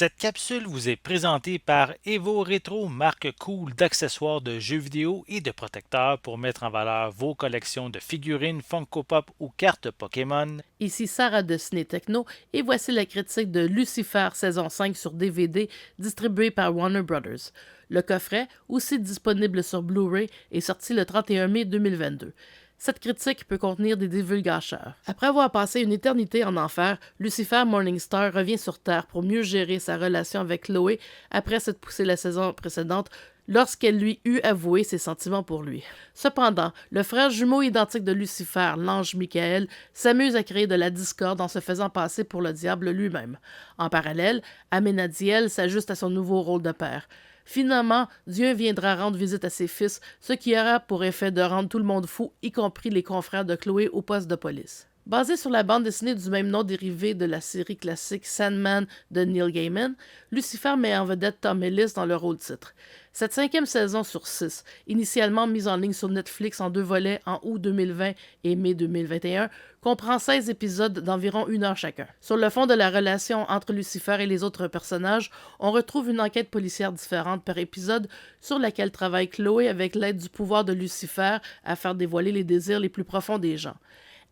Cette capsule vous est présentée par Evo Retro, marque cool d'accessoires de jeux vidéo et de protecteurs pour mettre en valeur vos collections de figurines Funko Pop ou cartes Pokémon. Ici Sarah de Ciné Techno et voici la critique de Lucifer saison 5 sur DVD distribué par Warner Bros. Le coffret, aussi disponible sur Blu-ray, est sorti le 31 mai 2022. Cette critique peut contenir des divulgateurs. Après avoir passé une éternité en enfer, Lucifer Morningstar revient sur Terre pour mieux gérer sa relation avec Chloé après s'être poussé la saison précédente lorsqu'elle lui eut avoué ses sentiments pour lui. Cependant, le frère jumeau identique de Lucifer, l'ange Michael, s'amuse à créer de la discorde en se faisant passer pour le diable lui-même. En parallèle, Amenadiel s'ajuste à son nouveau rôle de père. Finalement, Dieu viendra rendre visite à ses fils, ce qui aura pour effet de rendre tout le monde fou, y compris les confrères de Chloé au poste de police. Basé sur la bande dessinée du même nom dérivée de la série classique Sandman de Neil Gaiman, Lucifer met en vedette Tom Ellis dans le rôle-titre. Cette cinquième saison sur 6, initialement mise en ligne sur Netflix en 2 volets en août 2020 et mai 2021, comprend 16 épisodes d'environ 1 heure chacun. Sur le fond de la relation entre Lucifer et les autres personnages, on retrouve une enquête policière différente par épisode sur laquelle travaille Chloé avec l'aide du pouvoir de Lucifer à faire dévoiler les désirs les plus profonds des gens.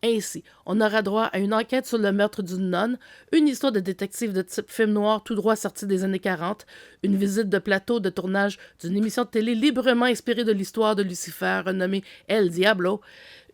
Ainsi, on aura droit à une enquête sur le meurtre d'une nonne, une histoire de détective de type film noir tout droit sorti des années 40, une visite de plateau de tournage d'une émission de télé librement inspirée de l'histoire de Lucifer renommée El Diablo,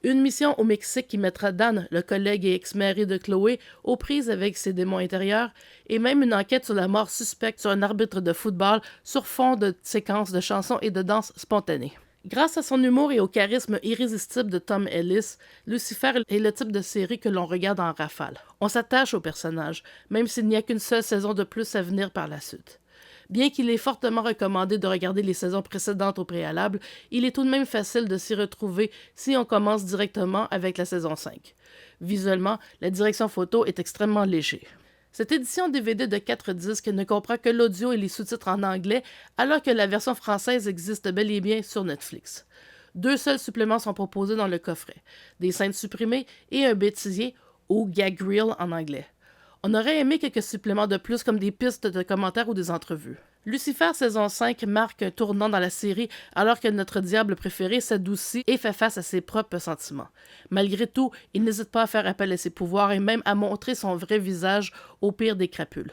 une mission au Mexique qui mettra Dan, le collègue et ex-mari de Chloé, aux prises avec ses démons intérieurs, et même une enquête sur la mort suspecte sur un arbitre de football sur fond de séquences de chansons et de danses spontanées. Grâce à son humour et au charisme irrésistible de Tom Ellis, Lucifer est le type de série que l'on regarde en rafale. On s'attache au personnage, même s'il n'y a qu'une seule saison de plus à venir par la suite. Bien qu'il est fortement recommandé de regarder les saisons précédentes au préalable, il est tout de même facile de s'y retrouver si on commence directement avec la saison 5. Visuellement, la direction photo est extrêmement léger. Cette édition DVD de 4 disques ne comprend que l'audio et les sous-titres en anglais, alors que la version française existe bel et bien sur Netflix. 2 seuls suppléments sont proposés dans le coffret, des scènes supprimées et un bêtisier, ou gag reel en anglais. On aurait aimé quelques suppléments de plus comme des pistes de commentaires ou des entrevues. Lucifer saison 5 marque un tournant dans la série alors que notre diable préféré s'adoucit et fait face à ses propres sentiments. Malgré tout, il n'hésite pas à faire appel à ses pouvoirs et même à montrer son vrai visage au pire des crapules.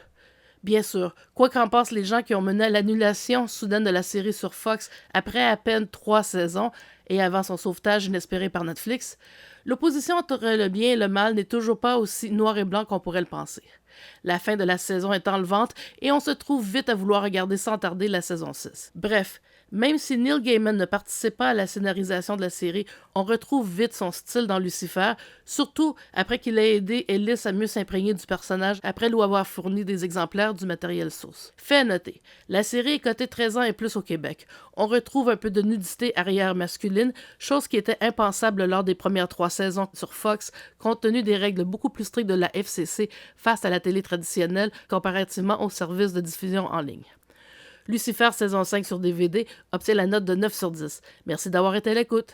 Bien sûr, quoi qu'en pensent les gens qui ont mené à l'annulation soudaine de la série sur Fox après à peine 3 saisons et avant son sauvetage inespéré par Netflix, l'opposition entre le bien et le mal n'est toujours pas aussi noir et blanc qu'on pourrait le penser. La fin de la saison est enlevante et on se trouve vite à vouloir regarder sans tarder la saison 6. Bref, même si Neil Gaiman ne participe pas à la scénarisation de la série, on retrouve vite son style dans Lucifer, surtout après qu'il ait aidé Ellis à mieux s'imprégner du personnage après lui avoir fourni des exemplaires du matériel source. Fait à noter, la série est cotée 13 ans et plus au Québec. On retrouve un peu de nudité arrière masculine, chose qui était impensable lors des premières 3 saisons sur Fox, compte tenu des règles beaucoup plus strictes de la FCC face à la télé traditionnelle comparativement aux services de diffusion en ligne. Lucifer saison 5 sur DVD obtient la note de 9 sur 10. Merci d'avoir été à l'écoute.